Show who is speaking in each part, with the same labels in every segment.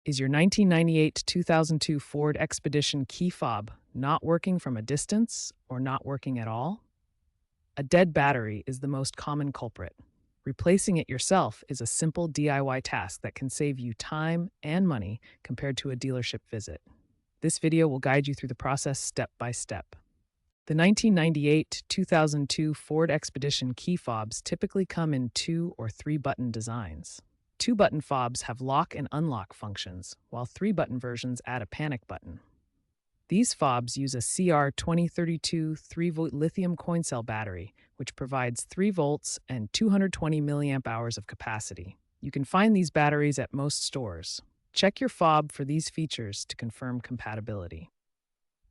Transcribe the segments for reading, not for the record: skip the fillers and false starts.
Speaker 1: Is your 1998 to 2002 Ford Expedition key fob not working from a distance or not working at all? A dead battery is the most common culprit. Replacing it yourself is a simple DIY task that can save you time and money compared to a dealership visit. This video will guide you through the process step by step. The 1998 to 2002 Ford Expedition key fobs typically come in 2 or 3 button designs. 2-button fobs have lock and unlock functions, while 3-button versions add a panic button. These fobs use a CR2032 3-volt lithium coin cell battery, which provides 3 volts and 220 milliamp hours of capacity. You can find these batteries at most stores. Check your fob for these features to confirm compatibility.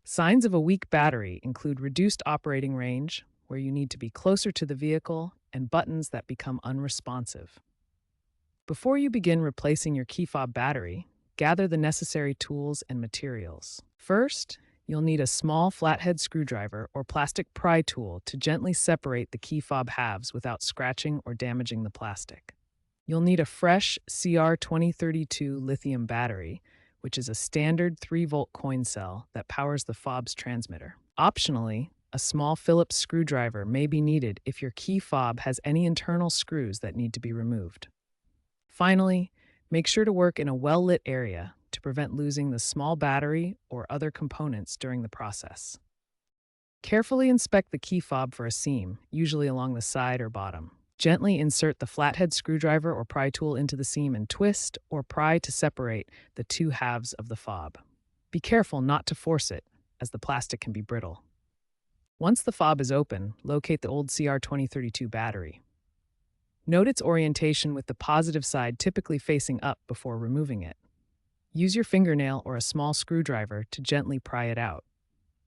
Speaker 1: Signs of a weak battery include reduced operating range, where you need to be closer to the vehicle, and buttons that become unresponsive. Before you begin replacing your key fob battery, gather the necessary tools and materials. First, you'll need a small flathead screwdriver or plastic pry tool to gently separate the key fob halves without scratching or damaging the plastic. You'll need a fresh CR2032 lithium battery, which is a standard 3-volt coin cell that powers the fob's transmitter. Optionally, a small Phillips screwdriver may be needed if your key fob has any internal screws that need to be removed. Finally, make sure to work in a well-lit area to prevent losing the small battery or other components during the process. Carefully inspect the key fob for a seam, usually along the side or bottom. Gently insert the flathead screwdriver or pry tool into the seam and twist or pry to separate the 2 halves of the fob. Be careful not to force it, as the plastic can be brittle. Once the fob is open, locate the old CR2032 battery. Note its orientation with the positive side typically facing up before removing it. Use your fingernail or a small screwdriver to gently pry it out.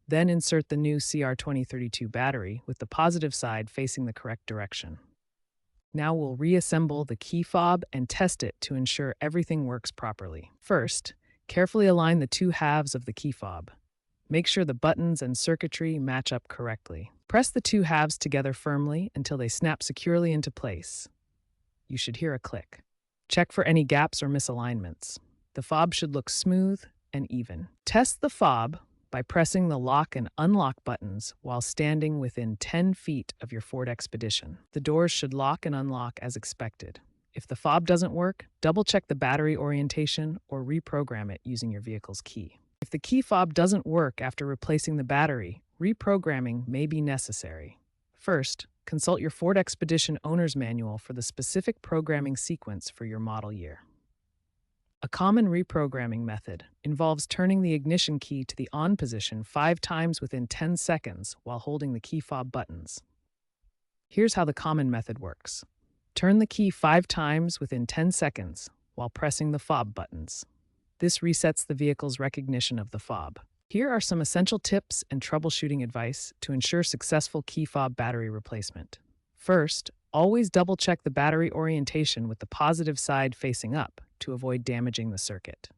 Speaker 1: Then insert the new CR2032 battery with the positive side facing the correct direction. Now we'll reassemble the key fob and test it to ensure everything works properly. First, carefully align the 2 halves of the key fob. Make sure the buttons and circuitry match up correctly. Press the 2 halves together firmly until they snap securely into place. You should hear a click. Check for any gaps or misalignments. The fob should look smooth and even. Test the fob by pressing the lock and unlock buttons while standing within 10 feet of your Ford Expedition. The doors should lock and unlock as expected. If the fob doesn't work, double-check the battery orientation or reprogram it using your vehicle's key. If the key fob doesn't work after replacing the battery, reprogramming may be necessary. First, consult your Ford Expedition owner's manual for the specific programming sequence for your model year. A common reprogramming method involves turning the ignition key to the on position 5 times within 10 seconds while holding the key fob buttons. Here's how the common method works. Turn the key 5 times within 10 seconds while pressing the fob buttons. This resets the vehicle's recognition of the fob. Here are some essential tips and troubleshooting advice to ensure successful key fob battery replacement. First, always double-check the battery orientation with the positive side facing up to avoid damaging the circuit.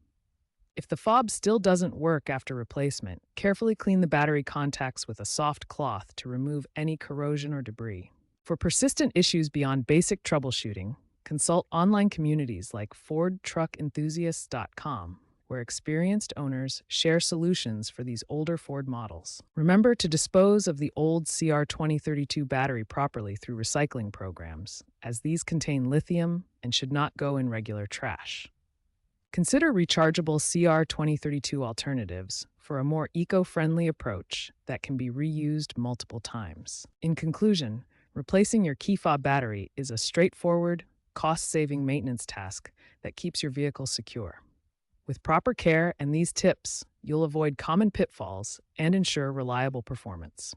Speaker 1: If the fob still doesn't work after replacement, carefully clean the battery contacts with a soft cloth to remove any corrosion or debris. For persistent issues beyond basic troubleshooting, consult online communities like FordTruckEnthusiasts.com, where experienced owners share solutions for these older Ford models. Remember to dispose of the old CR2032 battery properly through recycling programs, as these contain lithium and should not go in regular trash. Consider rechargeable CR2032 alternatives for a more eco-friendly approach that can be reused multiple times. In conclusion, replacing your key fob battery is a straightforward, cost-saving maintenance task that keeps your vehicle secure. With proper care and these tips, you'll avoid common pitfalls and ensure reliable performance.